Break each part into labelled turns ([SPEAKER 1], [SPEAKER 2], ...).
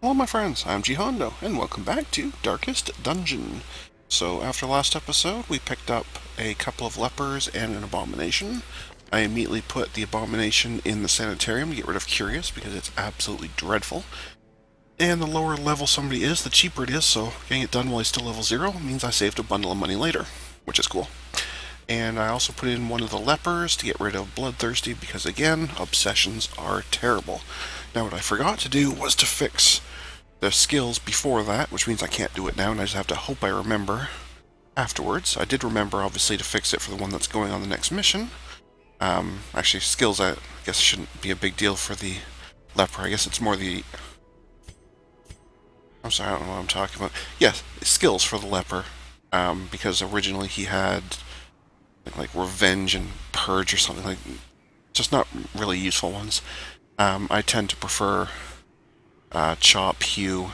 [SPEAKER 1] Hello my friends, I'm GHondo, and welcome back to Darkest Dungeon. So after last episode, we picked up a couple of lepers and an abomination. I immediately put the abomination in the sanitarium to get rid of Curious, because it's absolutely dreadful. And the lower level somebody is, the cheaper it is, so getting it done while he's still level 0 means I saved a bundle of money later, which is cool. And I also put in one of the lepers to get rid of Bloodthirsty, because again, obsessions are terrible. Now what I forgot to do was to fix the skills before that, which means I can't do it now, and I just have to hope I remember afterwards. I did remember, obviously, to fix it for the one that's going on the next mission. Actually, skills, I guess, shouldn't be a big deal for the leper. I guess it's more the... I'm sorry, I don't know what I'm talking about. Yes, skills for the leper, because originally he had like Revenge and Purge or something, like just not really useful ones. I tend to prefer Chop, Hew,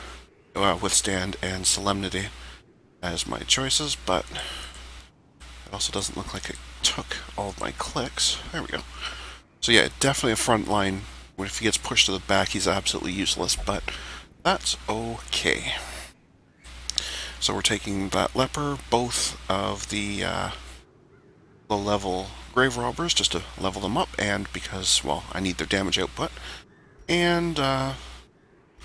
[SPEAKER 1] Withstand, and Solemnity as my choices, but it also doesn't look like it took all of my clicks. There we go. So yeah, definitely a front line. If he gets pushed to the back, he's absolutely useless, but that's okay. So we're taking that leper, both of the low-level grave robbers, just to level them up, and because, well, I need their damage output, and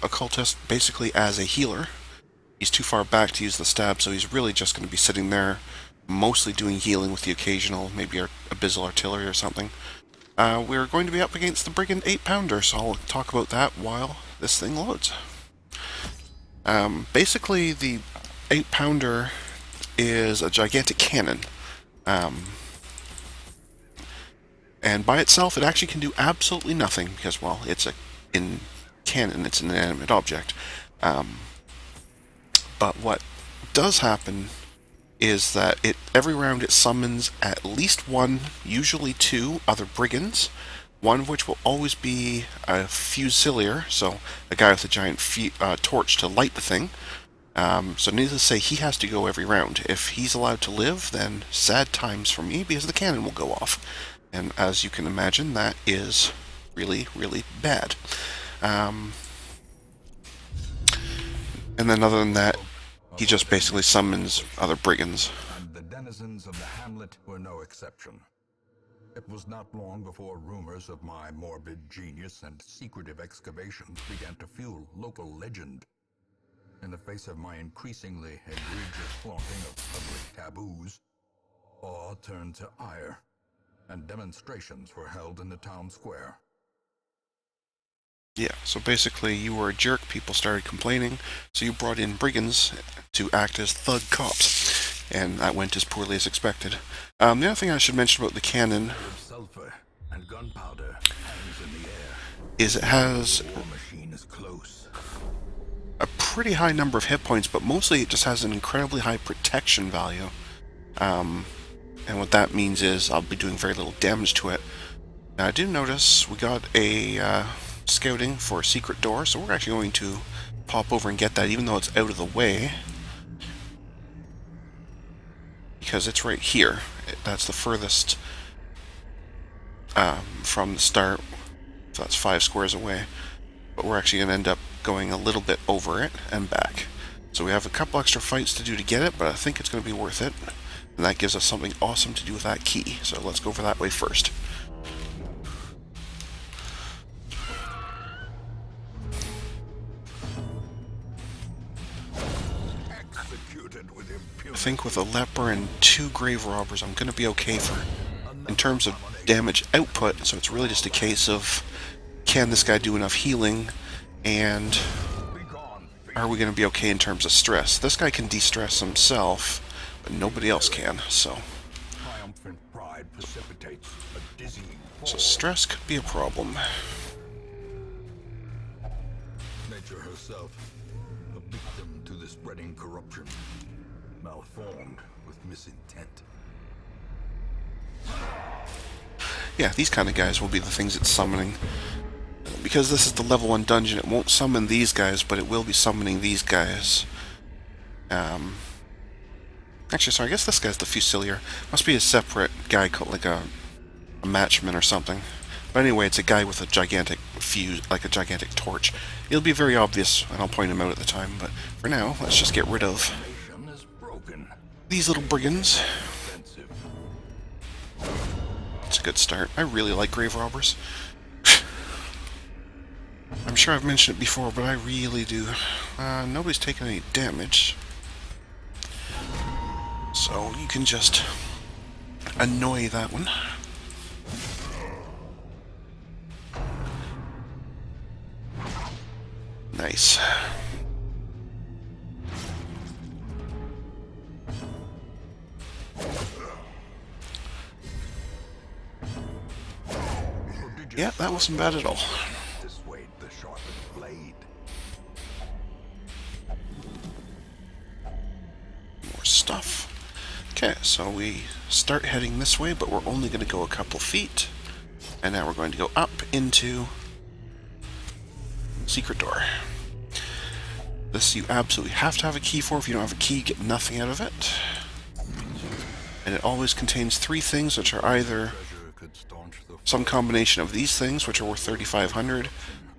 [SPEAKER 1] occultist basically as a healer. He's too far back to use the stab, so he's really just going to be sitting there, mostly doing healing with the occasional, maybe Abyssal Artillery or something. We're going to be up against the Brigand 8-pounder, so I'll talk about that while this thing loads. Basically, the 8-pounder is a gigantic cannon. And by itself, it actually can do absolutely nothing, because, well, it's cannon, it's an inanimate object. But what does happen is that every round it summons at least one, usually two, other brigands, one of which will always be a fusilier, so a guy with a giant torch to light the thing. So needless to say, he has to go every round. If he's allowed to live, then sad times for me, because the cannon will go off. And as you can imagine, that is really, really bad. And then other than that, he just basically summons other brigands.
[SPEAKER 2] And the denizens of the hamlet were no exception. It was not long before rumors of my morbid genius and secretive excavations began to fuel local legend. In the face of my increasingly egregious flaunting of public taboos, awe turned to ire, and demonstrations were held in the town square.
[SPEAKER 1] Yeah, so basically you were a jerk, people started complaining, so you brought in brigands to act as thug cops, and that went as poorly as expected. The other thing I should mention about the cannon
[SPEAKER 2] Sulfur and gunpowder hangs in the air.
[SPEAKER 1] is it has
[SPEAKER 2] The war machine is close.
[SPEAKER 1] a pretty high number of hit points, but mostly it just has an incredibly high protection value. And what that means is I'll be doing very little damage to it. Now I do notice we got a scouting for a secret door, so we're actually going to pop over and get that, even though it's out of the way, because it's right here. That's the furthest from the start, so that's 5 squares away, but we're actually going to end up going a little bit over it and back. So we have a couple extra fights to do to get it, but I think it's going to be worth it, and that gives us something awesome to do with that key, so let's go for that way first. I think with a leper and 2 grave robbers, I'm going to be okay in terms of damage output, so it's really just a case of, can this guy do enough healing, and are we going to be okay in terms of stress? This guy can de-stress himself, but nobody else can, so stress could be a problem.
[SPEAKER 2] Nature herself, a victim to the spreading corruption, malformed with misintent.
[SPEAKER 1] Yeah, these kind of guys will be the things it's summoning. Because this is the level 1 dungeon, it won't summon these guys, but it will be summoning these guys. Actually, sorry, I guess this guy's the Fusilier. Must be a separate guy called, like a Matchman or something. But anyway, it's a guy with a gigantic fuse, like a gigantic torch. It'll be very obvious, and I'll point him out at the time, but for now, let's just get rid of these little brigands. It's a good start. I really like grave robbers. I'm sure I've mentioned it before, but I really do. Nobody's taken any damage. So you can just annoy that one. Nice. Yeah, that wasn't bad at all. More stuff. Okay, so we start heading this way, but we're only going to go a couple feet. And now we're going to go up into secret door. This you absolutely have to have a key for. If you don't have a key, get nothing out of it. And it always contains 3 things, which are either some combination of these things, which are worth 3,500,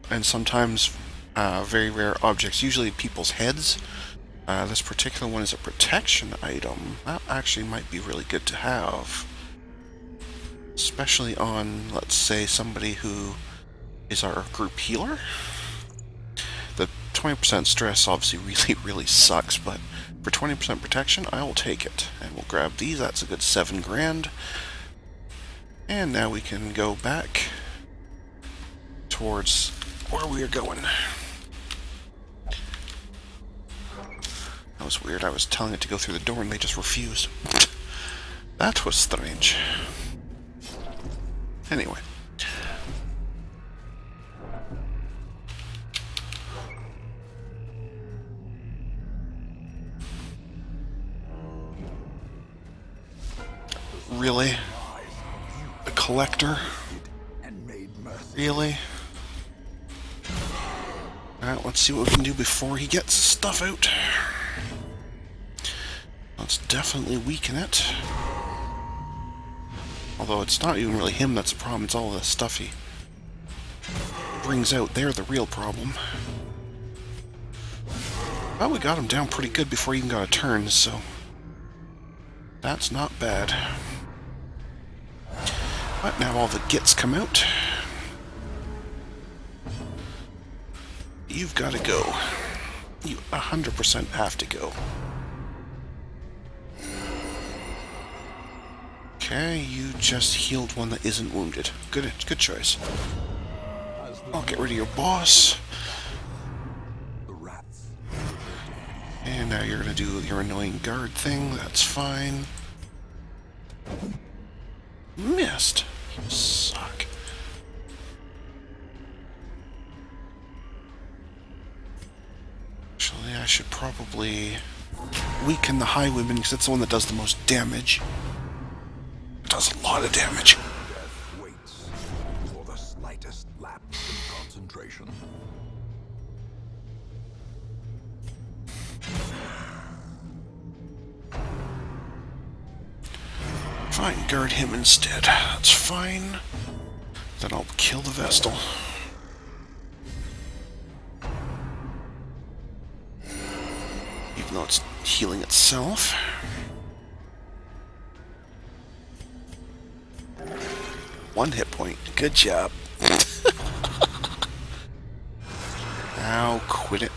[SPEAKER 1] and sometimes very rare objects, usually people's heads. This particular one is a protection item. That actually might be really good to have. Especially on, let's say, somebody who is our group healer. The 20% stress obviously really sucks, but for 20% protection, I will take it. And we'll grab these. That's a good 7 grand. And now we can go back towards where we are going. That was weird. I was telling it to go through the door and they just refused. That was strange. Anyway. Really? A collector? Really? Alright, let's see what we can do before he gets stuff out. Let's definitely weaken it. Although it's not even really him that's the problem, it's all the stuff he brings out. They're the real problem. Well, we got him down pretty good before he even got a turn, so that's not bad. But now all the gits come out. You've got to go. You 100% have to go. Okay, you just healed one that isn't wounded. Good choice. I'll get rid of your boss. And now you're gonna do your annoying guard thing. That's fine. Missed. You suck. Actually, I should probably weaken the highwayman because that's the one that does the most damage. It does a lot of damage.
[SPEAKER 2] Death waits for the slightest lapse in concentration.
[SPEAKER 1] Fine, guard him instead. That's fine. Then I'll kill the Vestal. Even though it's healing itself. One hit point. Good job. Now quit it.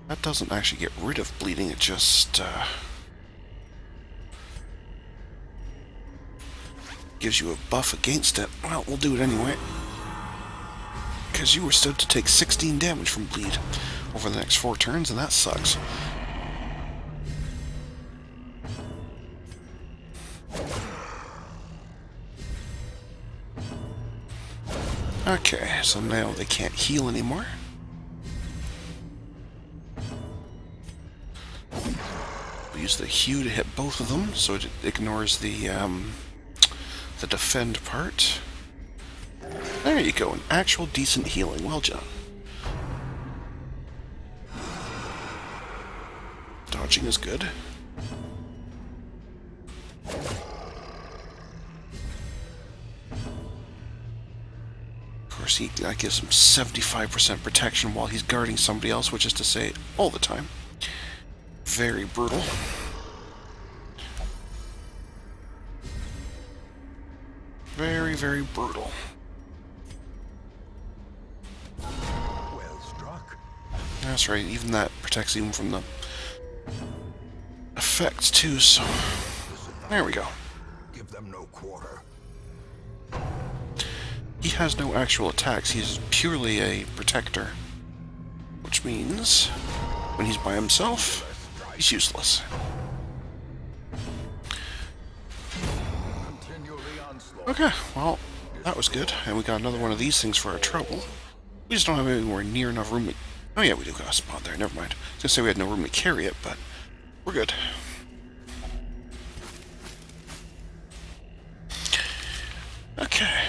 [SPEAKER 1] That doesn't actually get rid of bleeding, it just gives you a buff against it. Well, we'll do it anyway. Because you were stood to take 16 damage from bleed over the next 4 turns, and that sucks. Okay, so now they can't heal anymore. We'll use the Hue to hit both of them, so it ignores the defend part. There you go, an actual decent healing. Well done. Dodging is good. course, that gives him 75% protection while he's guarding somebody else, which is to say, all the time. Very brutal. Very, very brutal.
[SPEAKER 2] Well struck.
[SPEAKER 1] That's right, even that protects him from the effects too, so there we go.
[SPEAKER 2] Give them no quarter.
[SPEAKER 1] He has no actual attacks, he's purely a protector. Which means, when he's by himself, he's useless. Okay, well, that was good, and we got another one of these things for our trouble. We just don't have anywhere near enough room to... Oh yeah, we do got a spot there, never mind. I was gonna say we had no room to carry it, but we're good. Okay.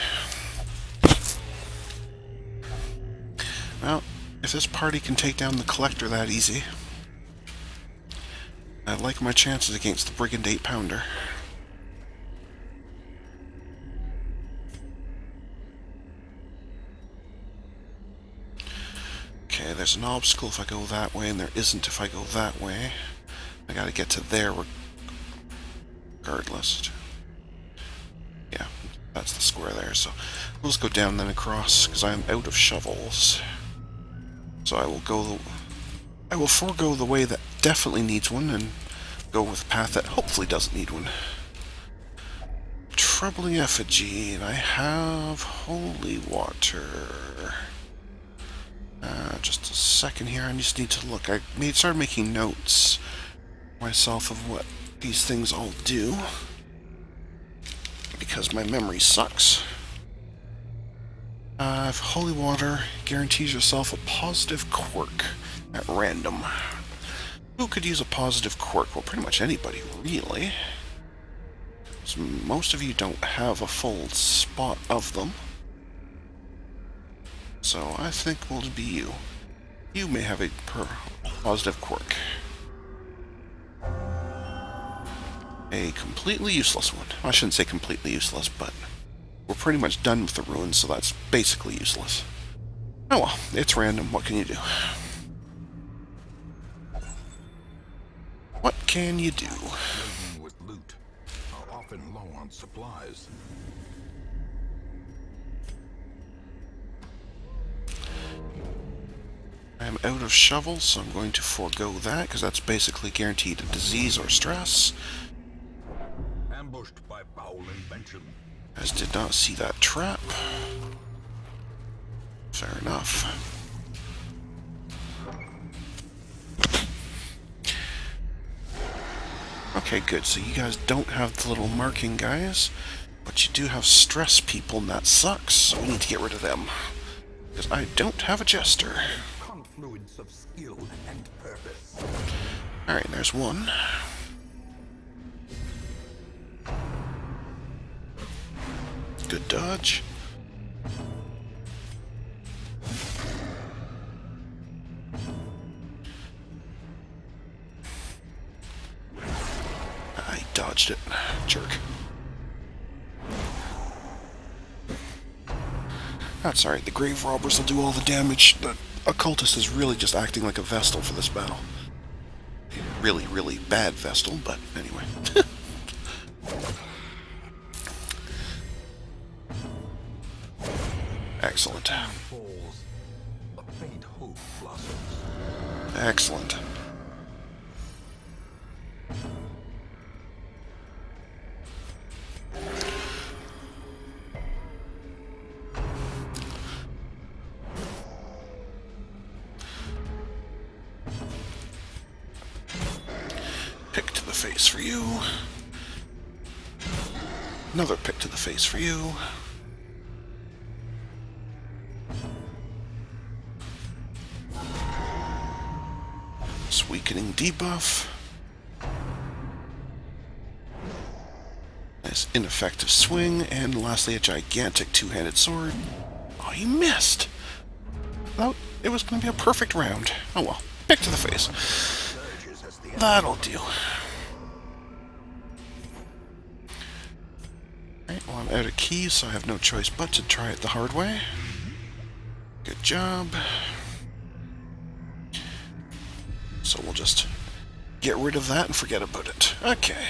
[SPEAKER 1] Well, if this party can take down the Collector that easy, I like my chances against the Brigand 8-pounder. Okay, there's an obstacle if I go that way, and there isn't if I go that way. I gotta get to there regardless. Yeah, that's the square there, so we'll just go down then across, because I am out of shovels. So I will forego the way that definitely needs one, and go with a path that hopefully doesn't need one. Troubling effigy, and I have holy water. Just a second here, I just need to look. I started making notes myself of what these things all do, because my memory sucks. If holy water guarantees yourself a positive quirk at random. Who could use a positive quirk? Well, pretty much anybody, really. So most of you don't have a full spot of them. So I think we'll be you. You may have a positive quirk. A completely useless one. I shouldn't say completely useless, but we're pretty much done with the ruins, so that's basically useless. Oh well, it's random. What can you do? What can you do?
[SPEAKER 2] Laden with loot are often low on supplies.
[SPEAKER 1] I'm out of shovels, so I'm going to forego that, because that's basically guaranteed a disease or stress.
[SPEAKER 2] Ambushed by foul invention.
[SPEAKER 1] As did not see that trap. Fair enough. Okay, good. So you guys don't have the little marking guys, but you do have stress people, and that sucks, so we need to get rid of them. Because I don't have a jester.
[SPEAKER 2] Confluence of skill and purpose.
[SPEAKER 1] Alright, there's one. Good dodge. I dodged it. Jerk. That's alright, the grave robbers will do all the damage. The occultist is really just acting like a Vestal for this battle. Really, really bad Vestal, but anyway. Excellent.
[SPEAKER 2] Falls. A faint hope blossoms.
[SPEAKER 1] Excellent. Pick to the face for you. Another pick to the face for you. Weakening debuff. Nice ineffective swing, and lastly a gigantic two-handed sword. Oh, he missed! Well, it was going to be a perfect round. Oh well, pick to the face. That'll do. Alright, well I'm out of keys, so I have no choice but to try it the hard way. Good job. So we'll just get rid of that and forget about it. Okay.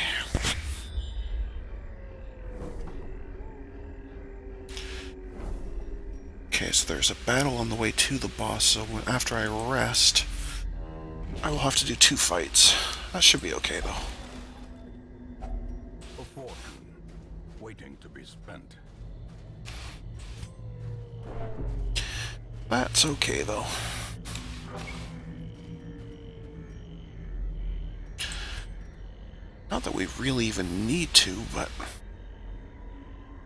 [SPEAKER 1] Okay, so there's a battle on the way to the boss, so after I rest, I will have to do 2 fights. That should be okay, though.
[SPEAKER 2] A fortune waiting to be spent.
[SPEAKER 1] That's okay, though. Not that we really even need to, but I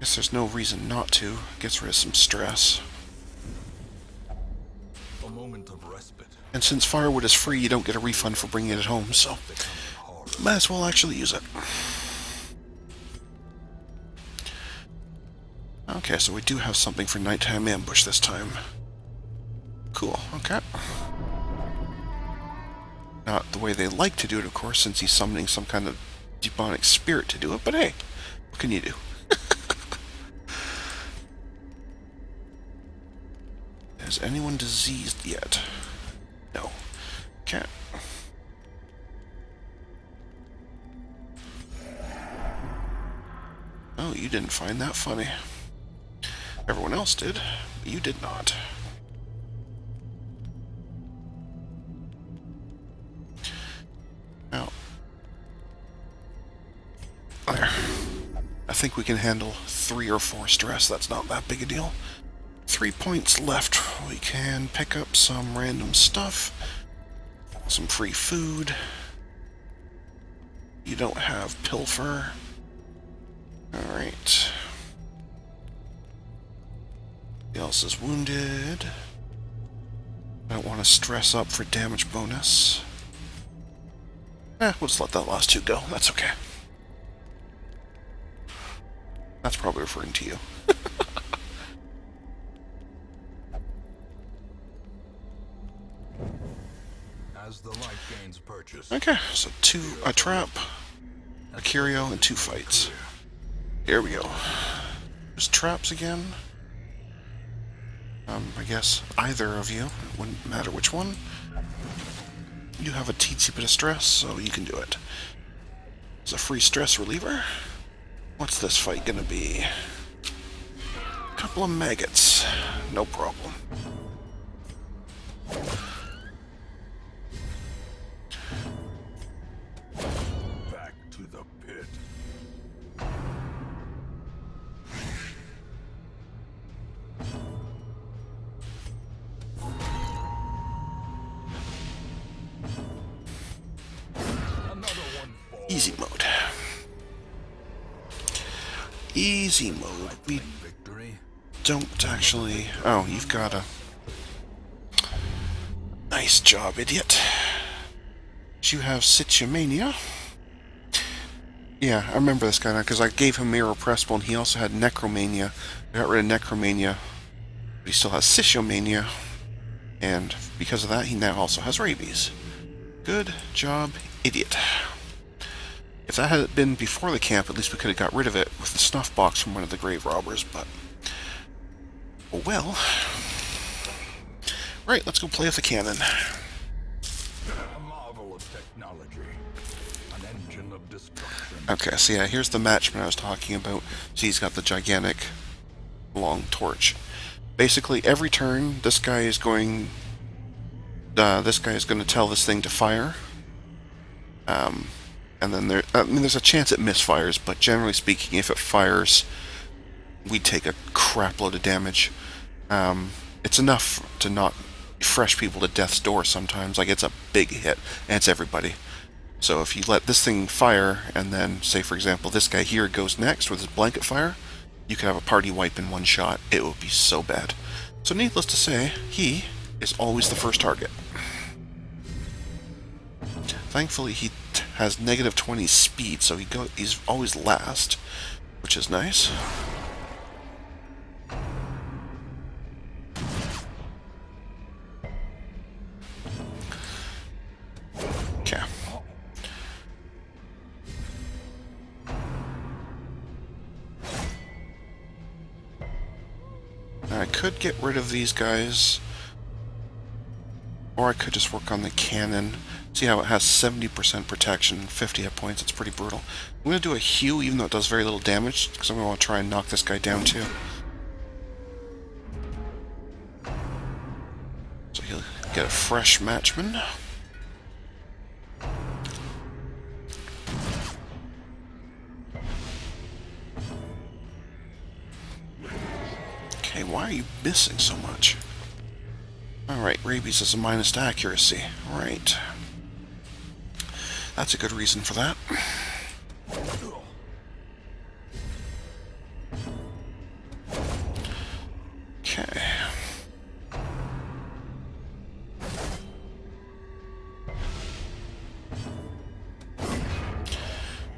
[SPEAKER 1] guess there's no reason not to. Gets rid of some stress.
[SPEAKER 2] A moment of respite.
[SPEAKER 1] And since firewood is free, you don't get a refund for bringing it home, so might as well actually use it. Okay, so we do have something for nighttime ambush this time. Cool, okay. Not the way they like to do it, of course, since he's summoning some kind of demonic spirit to do it, but hey, what can you do? Is anyone diseased yet? No. Can't. Oh, you didn't find that funny. Everyone else did, but you did not. Now, there. I think we can handle 3 or 4 stress. That's not that big a deal. 3 points left. We can pick up some random stuff. Some free food. You don't have pilfer. Alright. Who else is wounded? I don't want to stress up for damage bonus. We'll just let that last 2 go. That's okay. That's probably referring to you.
[SPEAKER 2] As the light gains purchase.
[SPEAKER 1] Okay, so a trap, a curio, and 2 fights. Here we go. There's traps again. I guess either of you, it wouldn't matter which one. You have a teensy bit of stress, so you can do it. It's a free stress reliever. What's this fight gonna be? A couple of maggots. No problem.
[SPEAKER 2] Back to the pit.
[SPEAKER 1] Easy mode. Easy mode. We don't actually... Oh, you've got a... Nice job, idiot. You have Situmania. Yeah, I remember this guy now, because I gave him Mirror Pressbone, and he also had Necromania. I got rid of Necromania, but he still has Situmania, and because of that, he now also has Rabies. Good job, idiot. If that had been before the camp, at least we could have got rid of it with the snuff box from one of the grave robbers, but... Oh well. Right, let's go play with the cannon.
[SPEAKER 2] A marvel of technology. An engine of destruction.
[SPEAKER 1] Okay, so yeah, here's the Matchman I was talking about. So he's got the gigantic long torch. Basically, every turn, this guy is going to tell this thing to fire. And then there's a chance it misfires, but generally speaking, if it fires, we take a crap load of damage. It's enough to not fresh people to death's door sometimes. Like, it's a big hit, and it's everybody. So if you let this thing fire, and then, say for example, this guy here goes next with his blanket fire, you could have a party wipe in one shot. It would be so bad. So needless to say, he is always the first target. Thankfully, he has negative 20 speed, so he's always last, which is nice. Okay. I could get rid of these guys, or I could just work on the cannon. See how it has 70% protection, 50 hit points. It's pretty brutal. I'm going to do a hew, even though it does very little damage, because I'm going to want to try and knock this guy down too. So he'll get a fresh Matchman. Okay, why are you missing so much? Alright, rabies is a minus to accuracy. Right. That's a good reason for that. Okay.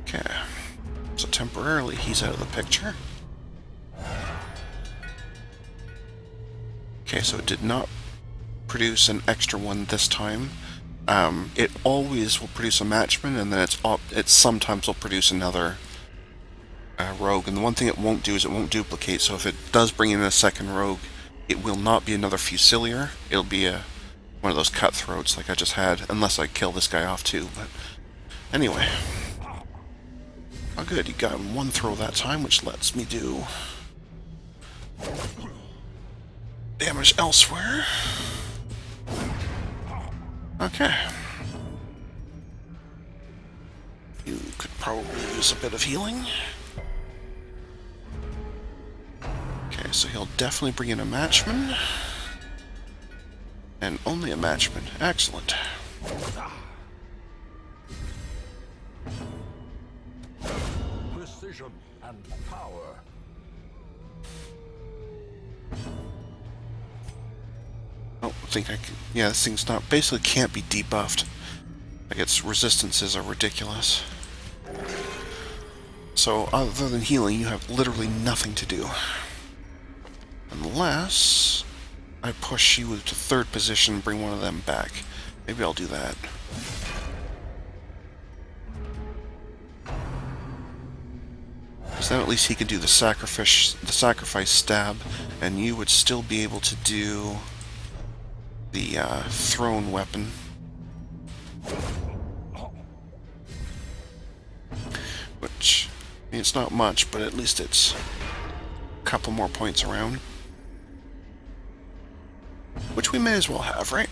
[SPEAKER 1] Okay. So temporarily he's out of the picture. Okay, so it did not produce an extra one this time. It always will produce a Matchman, and then it sometimes will produce another rogue. And the one thing it won't do is it won't duplicate. So if it does bring in a second rogue, it will not be another Fusilier. It'll be one of those cutthroats like I just had, unless I kill this guy off too. But anyway, oh good, you got one throw that time, which lets me do damage elsewhere. Okay. You could probably use a bit of healing. Okay, so he'll definitely bring in a Matchman. And only a Matchman. Excellent.
[SPEAKER 2] Precision and power.
[SPEAKER 1] I don't think I can... Yeah, this thing's not... Basically can't be debuffed. Like, its resistances are ridiculous. So, other than healing, you have literally nothing to do. Unless I push you to third position and bring one of them back. Maybe I'll do that. Because then at least he could do the sacrifice stab, and you would still be able to do the thrown weapon. Which, I mean, it's not much, but at least it's a couple more points around. Which we may as well have, right?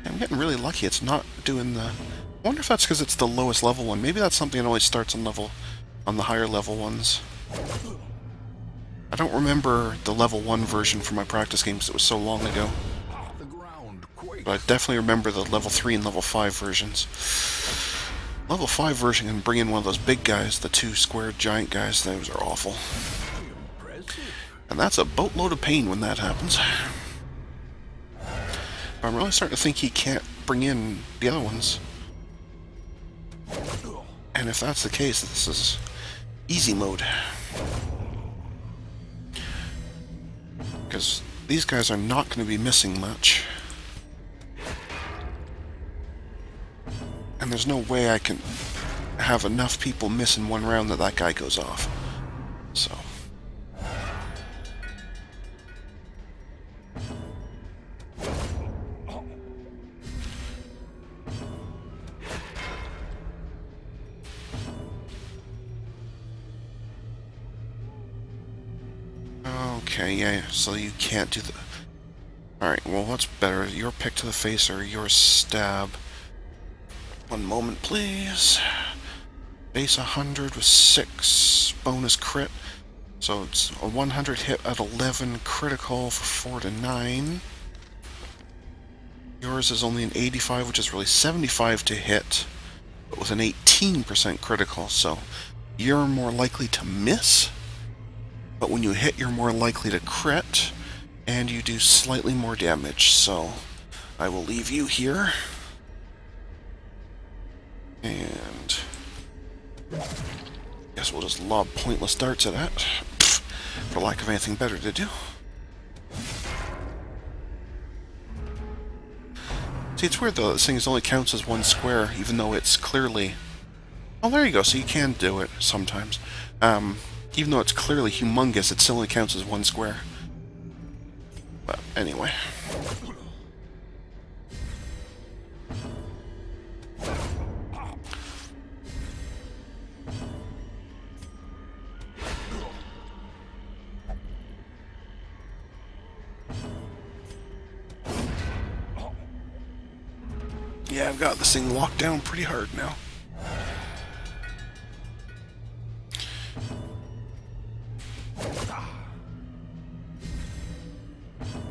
[SPEAKER 1] I'm getting really lucky it's not doing the... I wonder if that's because it's the lowest level one. Maybe that's something that only starts on the higher level ones. I don't remember the level 1 version for my practice games. It was so long ago. But I definitely remember the level 3 and level 5 versions. Level 5 version can bring in one of those big guys, the 2 square giant guys. Those are awful. And that's a boatload of pain when that happens. But I'm really starting to think he can't bring in the other ones. And if that's the case, this is easy mode. Because these guys are not going to be missing much. And there's no way I can have enough people miss in one round that guy goes off. So. Okay, yeah, so you can't do the... Alright, well, what's better? Your pick to the face or your stab? One moment, please. Base 100 with 6 bonus crit. So it's a 100 hit at 11 critical for 4 to 9. Yours is only an 85, which is really 75 to hit, but with an 18% critical, so you're more likely to miss. But when you hit, you're more likely to crit, and you do slightly more damage, so I will leave you here. And guess we'll just lob pointless darts at that, for lack of anything better to do. See, it's weird though, this thing only counts as one square, even though it's clearly Oh, there you go. So you can do it sometimes. Even though it's clearly humongous, it still only counts as one square. But anyway. Yeah, I've got this thing locked down pretty hard now.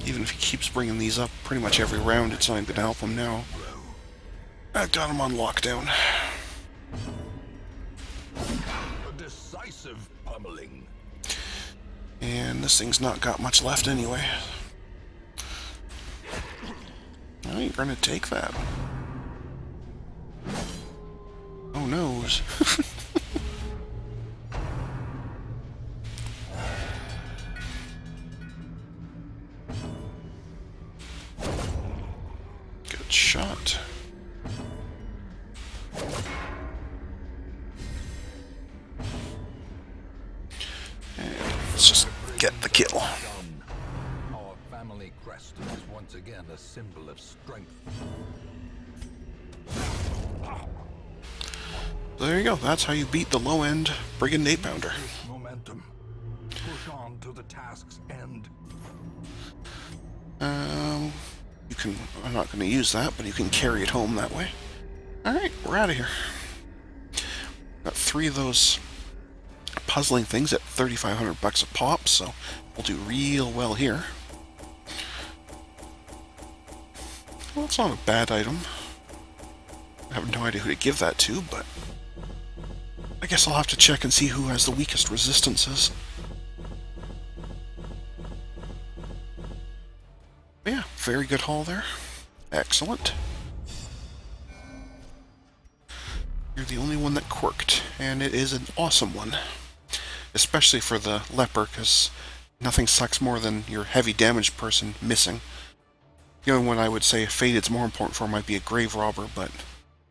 [SPEAKER 1] Even if he keeps bringing these up pretty much every round, it's not even going to help him now. I've got him on lockdown.
[SPEAKER 2] A decisive pummeling.
[SPEAKER 1] And this thing's not got much left anyway. Oh, you're going to take that. Oh, noes. Good shot. And let's just get the kill.
[SPEAKER 2] Our family crest is once again a symbol of strength.
[SPEAKER 1] There you go. That's how you beat the low-end Brigand 8-pounder.
[SPEAKER 2] Momentum. Push on to the task's end.
[SPEAKER 1] You can... I'm not going to use that, but you can carry it home that way. Alright, we're out of here. Got 3 of those puzzling things at $3,500 a pop, so we'll do real well here. Well, that's not a bad item. I have no idea who to give that to, but I guess I'll have to check and see who has the weakest resistances. Yeah, very good haul there. Excellent. You're the only one that quirked, and it is an awesome one. Especially for the leper, because nothing sucks more than your heavy damage person missing. The only one I would say Fated's more important for might be a grave robber, but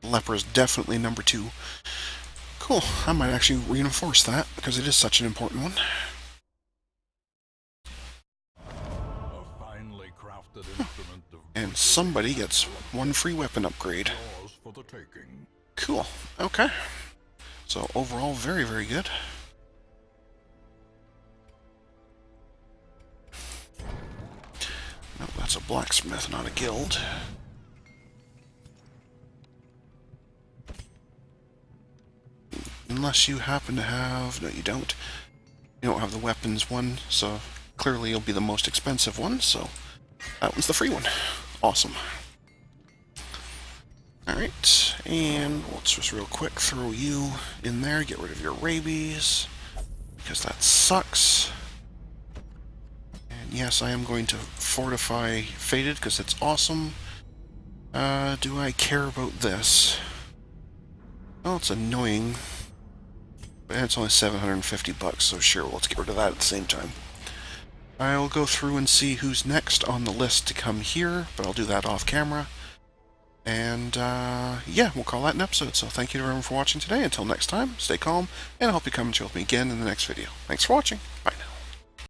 [SPEAKER 1] leper is definitely number 2. Cool, I might actually reinforce that, because it is such an important one.
[SPEAKER 2] A finely crafted instrument of
[SPEAKER 1] And somebody gets 1 free weapon upgrade.
[SPEAKER 2] yours for the taking.
[SPEAKER 1] Cool, okay. So overall, very, very good. No, that's a blacksmith, not a guild. Unless you happen to have... No, you don't. You don't have the weapons one, so clearly you'll be the most expensive one, so that one's the free one. Awesome. Alright, and let's just real quick throw you in there, get rid of your rabies, because that sucks. And yes, I am going to fortify Fated, because it's awesome. Do I care about this? Well, it's annoying. But it's only $750, so sure, let's get rid of that at the same time. I'll go through and see who's next on the list to come here, but I'll do that off camera. And, yeah, we'll call that an episode. So thank you everyone for watching today. Until next time, stay calm, and I hope you come and chill with me again in the next video. Thanks for watching. Bye now.